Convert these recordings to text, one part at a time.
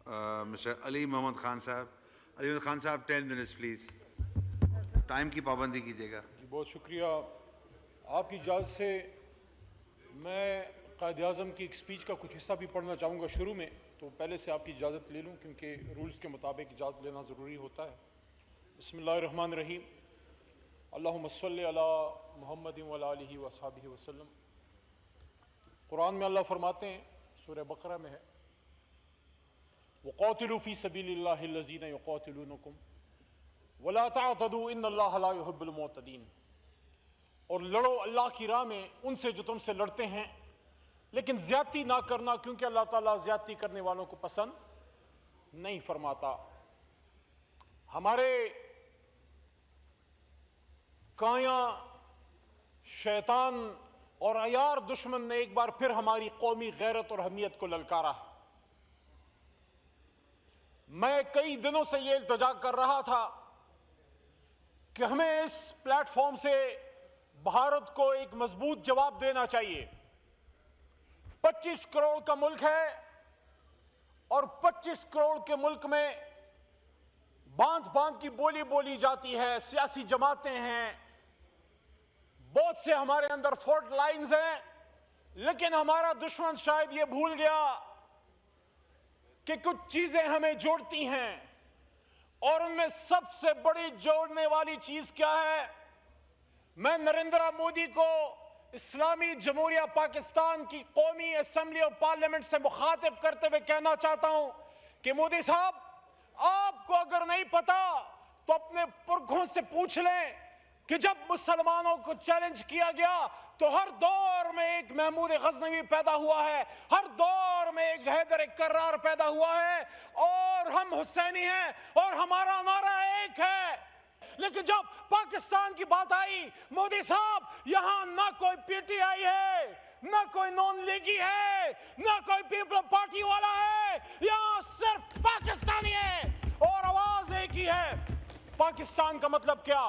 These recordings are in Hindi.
Mr. Ali Mohammad Khan साहब. Ali Mohammad Khan साहब 10 minutes please. टाइम की पाबंदी कीजिएगा. जी बहुत शुक्रिया. आपकी इजाज़त से मैं कायद-ए-आज़म की एक स्पीच का कुछ हिस्सा भी पढ़ना चाहूँगा शुरू में, तो पहले से आपकी इजाज़त ले लूँ क्योंकि रूल्स के मुताबिक इजाज़त लेना ज़रूरी होता है. बिस्मिल्लाहिर्रहमानिर्रहीम. अल्लाहुम्मा सल्लि अला मुहम्मदिन व अला आलिहि व अस्हाबिहि वसल्लम. कुरान में अल्लाह फरमाते हैं, सूरह बकरा में है, वक़ातिलू फ़ी सबीलिल्लाहि लज़ीना युक़ातिलूनकुम वला तअतदू इन्नल्लाहा ला युहिब्बुल मुअतदीन. और लड़ो अल्लाह की राह में उनसे जो तुमसे लड़ते हैं, लेकिन ज्यादती ना करना क्योंकि अल्लाह ताला ज्यादती करने वालों को पसंद नहीं फरमाता. हमारे काया शैतान और अयार दुश्मन ने एक बार फिर हमारी कौमी गैरत और हमीयत को ललकारा है. मैं कई दिनों से ये इल्तिजा कर रहा था कि हमें इस प्लेटफॉर्म से भारत को एक मजबूत जवाब देना चाहिए. 25 करोड़ का मुल्क है और 25 करोड़ के मुल्क में बांध बांध की बोली बोली जाती है, सियासी जमातें हैं, बहुत से हमारे अंदर फॉल्ट लाइंस हैं, लेकिन हमारा दुश्मन शायद ये भूल गया कि कुछ चीजें हमें जोड़ती हैं और उनमें सबसे बड़ी जोड़ने वाली चीज क्या है. मैं नरेंद्र मोदी को इस्लामी जमहूरिया पाकिस्तान की कौमी असेंबली और पार्लियामेंट से मुखातिब करते हुए कहना चाहता हूं कि मोदी साहब, आपको अगर नहीं पता तो अपने पुरखों से पूछ लें कि जब मुसलमानों को चैलेंज किया गया तो हर दौर में एक महमूद गजनवी पैदा हुआ है, हर दौर में एक हैदर कर्रार पैदा हुआ है, और हम हुसैनी हैं और हमारा नारा एक है. लेकिन जब पाकिस्तान की बात आई, मोदी साहब, यहां ना कोई पीटीआई है, ना कोई नॉन लीगी है, ना कोई पीपल पार्टी वाला है, यहां सिर्फ पाकिस्तानी है और आवाज एक ही है. पाकिस्तान का मतलब क्या?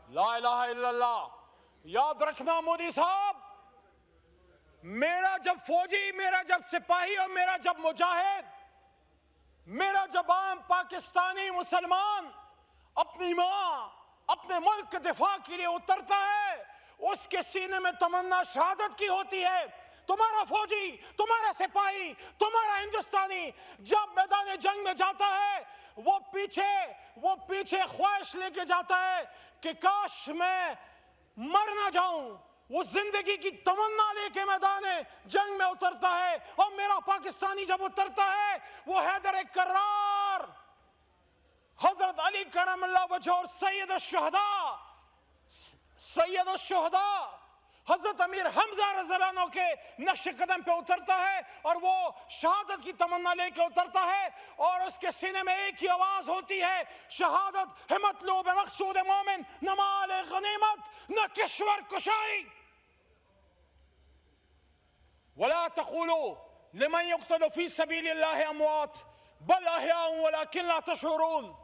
ला इलाहा इल्लल्लाह. याद रखना मोदी साहब, मेरा जब फौजी, मेरा जब सिपाही और मेरा जब मुजाहिद, मेरा जब आम पाकिस्तानी मुसलमान अपनी मां, अपने मुल्क के दिफा के लिए उतरता है, उसके सीने में तमन्ना शहादत की होती है. तुम्हारा फौजी, तुम्हारा सिपाही, तुम्हारा हिंदुस्तानी जब मैदान जंग में जाता है, वो पीछे ख्वाहिश लेके जाता है कि काश मैं मर ना जाऊं. वो जिंदगी की तमन्ना लेके मैदान जंग में उतरता है. और मेरा पाकिस्तानी जब उतरता है, वो हैदर कर्रार, हजरत अली करमल्लाह वजह और सैयद शुहदा हजरत अमीर हमजा रज़ियल्लाहु के नक्श कदम पे उतरता है और वो शहादत की तमन्ना लेके उतरता है और उसके सीने में एक ही आवाज होती है, शहादत हिम्मत लो बे मकसूद मोमिन, न माल गनीमत, न किश्वर कुशाई. वला तक़ूलू लिमन युक़तलू फ़ी सबीलिल्लाहि अमवात बल अहयाउन वलाकिन ला तशऊरून.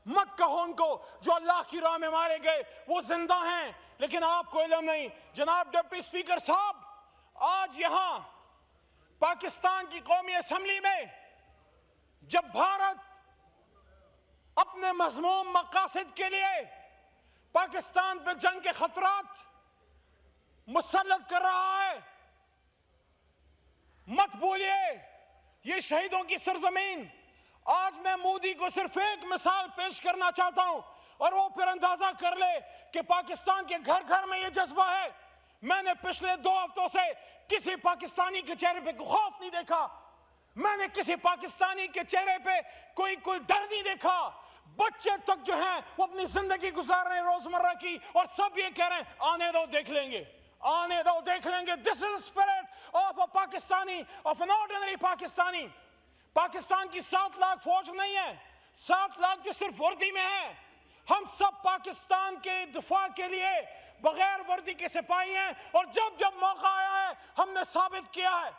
मत कहो उनको जो अल्लाह की राह में मारे गए वो जिंदा हैं, लेकिन आपको इल्म नहीं. जनाब डिप्टी स्पीकर साहब, आज यहां पाकिस्तान की कौमी असेंबली में जब भारत अपने मज़मूम मकासद के लिए पाकिस्तान पर जंग के खतरात मुसल्लत कर रहा है, मत भूलिए ये शहीदों की सरजमीन. आज मैं मोदी को सिर्फ एक मिसाल पेश करना चाहता हूं और वो फिर अंदाजा कर ले कि पाकिस्तान के घर घर में ये जज्बा है. मैंने पिछले 2 हफ्तों से किसी पाकिस्तानी के चेहरे पे खौफ नहीं देखा, मैंने किसी पाकिस्तानी के चेहरे पे कोई डर नहीं देखा. बच्चे तक जो हैं वो अपनी जिंदगी गुजार रहे हैं रोजमर्रा की, और सब ये कह रहे हैं आने दो देख लेंगे, आने दो देख लेंगे. This is spirit of a Pakistani, of an ordinary Pakistani. Pakistan की 7 लाख फौज नहीं है, 7 लाख जो सिर्फ वर्दी में है. हम सब पाकिस्तान के दिफा के लिए बगैर वर्दी के सिपाही हैं, और जब जब मौका आया है हमने साबित किया है.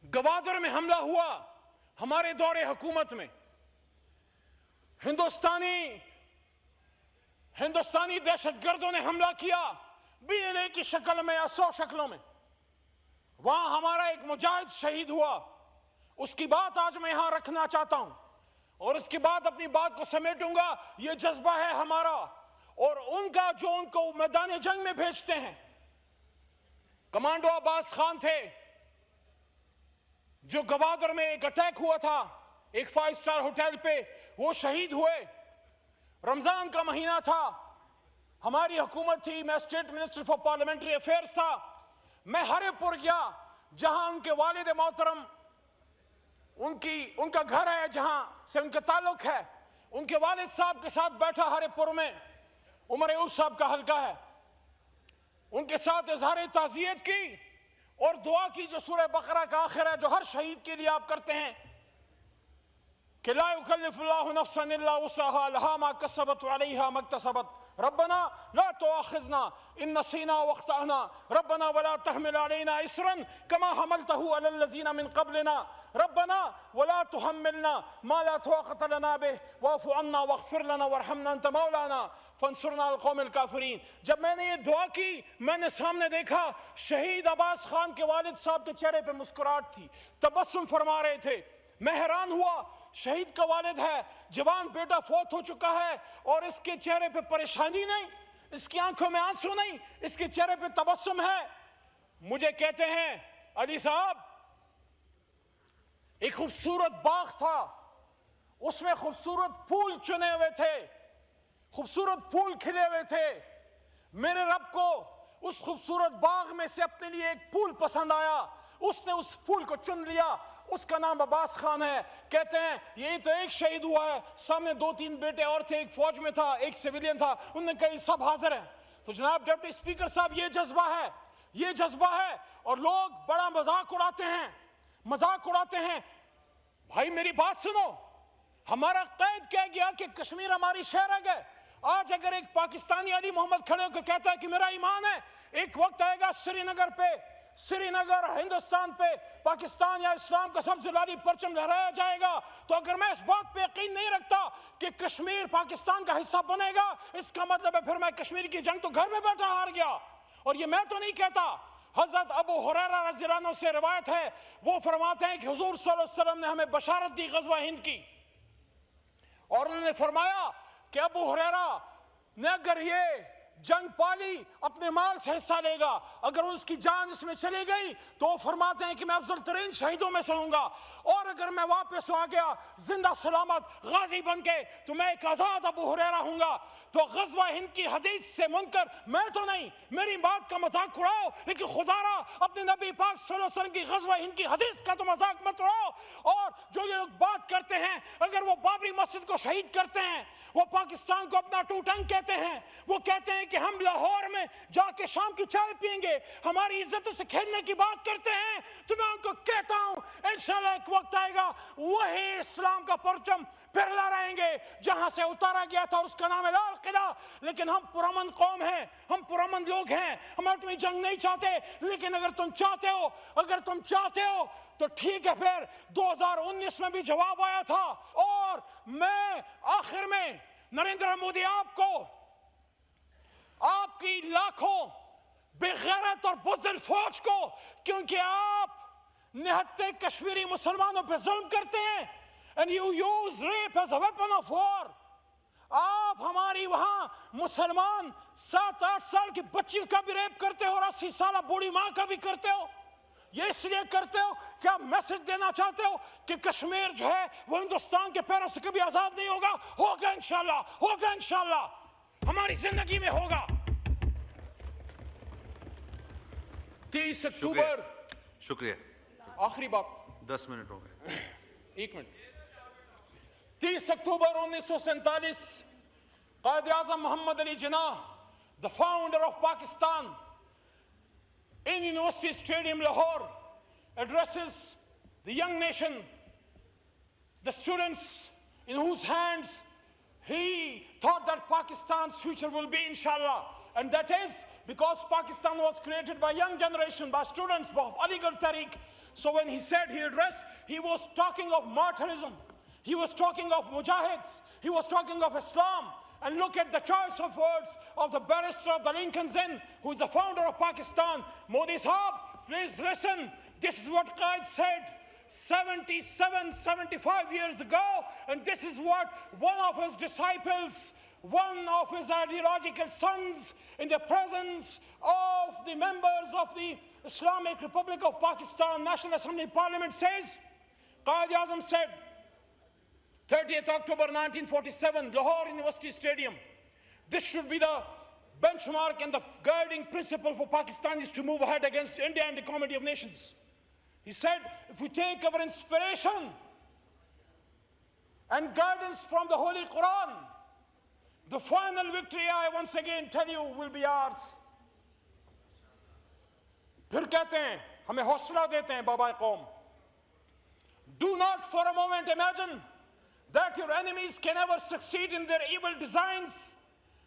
गवादर में हमला हुआ हमारे दौरे हुकूमत में, हिंदुस्तानी दहशतगर्दों ने हमला किया, बीएलए की शक्ल में या 100 शक्लों में. वहां हमारा एक मुजाहिद शहीद हुआ, उसकी बात आज मैं यहां रखना चाहता हूं और इसके बाद अपनी बात को समेटूंगा। यह जज्बा है हमारा और उनका जो उनको मैदान जंग में भेजते हैं। कमांडो अब्बास खान थे, जो गवादर में एक अटैक हुआ था एक 5 स्टार होटल पे, वो शहीद हुए। रमजान का महीना था, हमारी हुकूमत थी, मैं state minister for parliamentary affairs था। मैं हरिपुर गया जहां उनके वालिद मोहतरम, उनका घर है, जहां से उनका ताल्लुक है। उनके वालिद साहब के साथ बैठा हरिपुर में, उमर उल साहब का हल्का है, उनके साथ इजहार ताज़ियत की और दुआ की जो सूरह बकरा का आखिर है, जो हर शहीद के लिए आप करते हैं कि ला युकल्लिफुल्लाहु नफ्सन इल्ला वुसअहा लहा मा कसबत व अलैहा मक्तसबत रब्बना ला तुआखिज़ना इन नसीना व अख्ताना रब्बना वला तहमिल अलैना इसरन कमा हमलतहु अलल लज़ीना मिन क़ब्लिना रब्बना वला तुहम्मिलना मा ला ताक़त लना बिहि वाफ़ु अन्ना वग़फ़िर लना वरहमना अंत मौलाना फंसुरना अल क़ौमिल काफ़िरीन। जब मैंने ये दुआ की, मैंने सामने देखा शहीद अब्बास खान के वालिद साहब के चेहरे पे मुस्कुराहट थी, तबस्सुम फरमा रहे थे। मैं हैरान हुआ, शहीद का वालिद है, जवान बेटा फौत हो चुका है और इसके चेहरे पे परेशानी नहीं, इसकी आंखों में आंसू नहीं, इसके चेहरे पे तबस्सुम है। मुझे कहते हैं अली साहब, एक खूबसूरत बाग था, उसमें खूबसूरत फूल चुने हुए थे, खूबसूरत फूल खिले हुए थे। मेरे रब को उस खूबसूरत बाग में से अपने लिए एक फूल पसंद आया, उसने उस फूल को चुन लिया, उसका नाम अब्बास खान है। कहते हैं यही तो एक शहीद हुआ है, सामने 2-3 बेटे और थे, एक फौज में था, एक सिविलियन था, उन्होंने कहा सब हाजिर हैं। तो जनाब डिप्टी स्पीकर साहब, ये जज्बा है, ये जज्बा है। और लोग बड़ा मजाक उड़ाते हैं, मजाक उड़ाते हैं। भाई मेरी बात सुनो, हमारा कैद कह गया कि कश्मीर हमारी शहर है। आज अगर एक पाकिस्तानी अली मोहम्मद खड़े होकर कहता है कि मेरा ईमान है, एक वक्त आएगा श्रीनगर पे, श्रीनगर हिंदुस्तान पे पाकिस्तान या इस्लाम का सबसे लाली परचम लहराया जाएगा। तो अगर मैं इस बात पे यकीन नहीं रखता कि कश्मीर पाकिस्तान का हिस्सा बनेगा, इसका मतलब है फिर मैं कश्मीर की जंग तो घर में बैठा हार गया। और ये मैं तो नहीं कहता, हजरत अबू हुरैरा रज़ियल्लाहु अन्हु से रिवायत है, वो फरमाते हैं कि हुजूर सल्लल्लाहु अलैहि वसल्लम ने हमें बशारत दी गज़वा हिंद की, और उन्होंने फरमाया कि अबू हुरैरा ने अगर ये जंग पाली अपने माल से हिस्सा लेगा, अगर उसकी जान इसमें चली गई तो वो फरमाते हैं कि मैं अफजल तरीन शहीदों में से हूँगा, और अगर मैं वापस आ गया जिंदा सलामत गाजी बन के तो मैं एक आजाद अबू हुरैरा हूँगा। तो गज़वा हिंद की हदीस से मुनकर मैं तो नहीं, मेरी बात का मजाक उड़ाओ, लेकिन खुदारा अपने नबी पाक सल्लल्लाहु अलैहि वसल्लम की गज़वा हिंद की हदीस का तो मजाक मत उड़ाओ। और जो ये लोग बात करते हैं, अगर वो बाबरी मस्जिद को शहीद करते हैं, वो पाकिस्तान को अपना टूटंग कहते हैं, वो कहते हैं कि हम लाहौर में जाके शाम की चाय पियेंगे, हमारी इज्जतों से खेलने की बात करते हैं, तो मैं उनको कहता हूं इंशाल्लाह एक वक्त आएगा वही इस्लाम का परचम फिर लहराएंगे जहां से उतारा गया था, उसका नाम है लाल किला। लेकिन हम पुरअमन कौम हैं, हम पुरअमन लोग हैं, हम आठवीं जंग नहीं चाहते। लेकिन अगर तुम चाहते हो, अगर तुम चाहते हो तो ठीक है, फिर 2019 में भी जवाब आया था। और मैं आखिर में नरेंद्र मोदी आपको, आपकी लाखों बेगैरत और बुज़दिल फौज को, क्योंकि आप निहत्ते कश्मीरी मुसलमानों पर जुल्म करते हैं, and you use rape as a weapon of war। आप हमारी वहां मुसलमान 7-8 साल की बच्चियों का भी रेप करते हो और 80 साल बूढ़ी मां का भी करते हो। ये इसलिए करते हो कि आप मैसेज देना चाहते हो कि कश्मीर जो है वो हिंदुस्तान के पैरों से कभी आजाद नहीं होगा। होगा इंशाल्लाह, होगा इंशाल्लाह, हमारी जिंदगी में होगा। 30 अक्टूबर, शुक्रिया, आखिरी बात, 10 मिनट हो गए, 1 minute. 30 October 1947 Quaid Azam Mohammad Ali Jinnah, the founder of Pakistan, in University Stadium Lahore addresses the young nation, the students in whose hands he thought that Pakistan's future will be, inshallah. And that is because Pakistan was created by young generation, by students of Aligarh Tariq. So when he said he addressed, he was talking of martyrism, he was talking of mujahids, he was talking of Islam. And look at the choice of words of the barrister of the Lincoln's Inn, who is the founder of Pakistan. Modi Sahab, please listen. This is what Qaid said 77, 75 years ago, and this is what one of his disciples, one of his ideological sons, in the presence of the members of the Islamic Republic of Pakistan National Assembly Parliament says. Quaid-e-Azam said, 30th October 1947, Lahore University Stadium. This should be the benchmark and the guiding principle for Pakistanis to move ahead against India and the Comity of Nations. He said, if we take our inspiration and guidance from the Holy Quran, the final victory, I once again tell you, will be ours. फिर कहते हैं, हमें हौसला देते हैं बाबा कौम. Do not for a moment imagine that your enemies can ever succeed in their evil designs,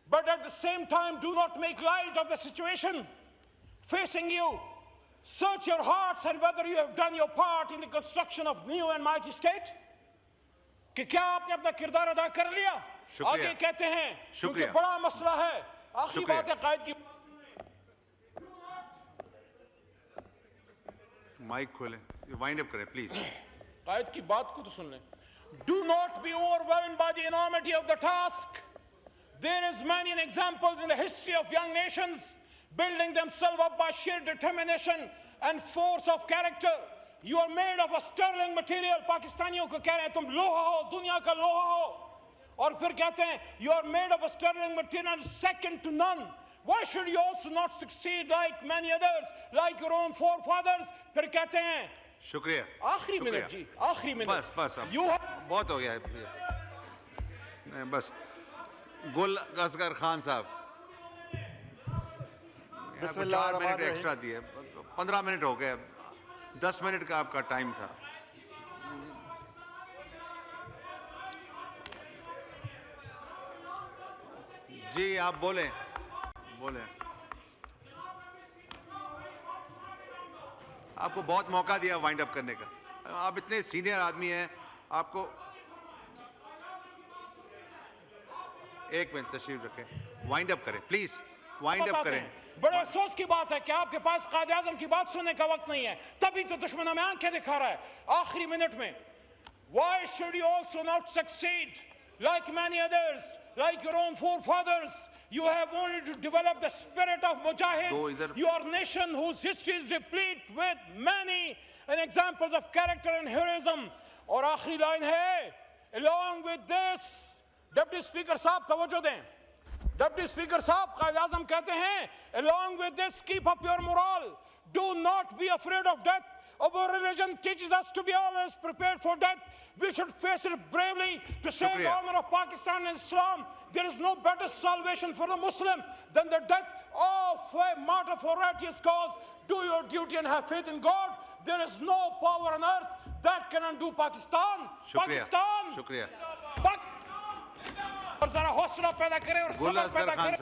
but at the same time do not make light of the situation facing you. Search your hearts and whether you have done your part in the construction of new and mighty state. कि क्या आपने अपना किरदार अदा कर लिया? आगे कहते हैं, क्योंकि बड़ा मसला है. आखिरी बात है कायद की. माइक खोलें, वाइंड अप करें प्लीज. कायद की बात को तो सुन लें. Do not be overwhelmed by the enormity of the task. There is many examples in the history of young nations building themselves up by sheer determination and force of character. You are made of a sterling material. पाकिस्तानियों को कह रहे हैं तुम लोहा हो, दुनिया का लोहा हो. और फिर कहते हैं you are made of a sterling material second to none. Why should you also not succeed like many others, like your own forefathers? फिर कहते हैं शुक्रिया. आखिरी मिनट जी, आखिरी मिनट. बस अब बहुत हो गया है. बस गुल असगर खान साहब 4 मिनट एक्स्ट्रा दिए. 15 मिनट हो गए. 10 मिनट का आपका टाइम था. जी आप बोलें. आपको बहुत मौका दिया वाइंड अप करने का. आप इतने सीनियर आदमी हैं. आपको एक मिनट तशरीफ रखें. वाइंड अप करें प्लीज. वाइंड अप करें. बड़े अफसोस की बात है कि आपके पास कायद-ए-आज़म की बात सुनने का वक्त नहीं है. तभी तो दुश्मनों में आंखें दिखा रहा है आखिरी मिनट में. Why should you also not succeed like many others, like your own forefathers? You have only to develop the spirit of mujahids, your nation whose history is replete with many examples of character and heroism. और आखिरी लाइन है, along with this, Deputy Speaker साहब तवज्जो दें. Deputy Speaker साहब कायद-ए-आज़म कहते हैं, along with this, keep up your morale. Do not be afraid of death. Our religion teaches us to be always prepared for death. We should face it bravely to save the honor of Pakistan and Islam. There is no better salvation for the Muslim than the death of a martyr for righteous cause. Do your duty and have faith in God. There is no power on earth that can undo Pakistan. Pakistan. शुक्रिया. और जरा हौसला पैदा करें और सबक पैदा करें.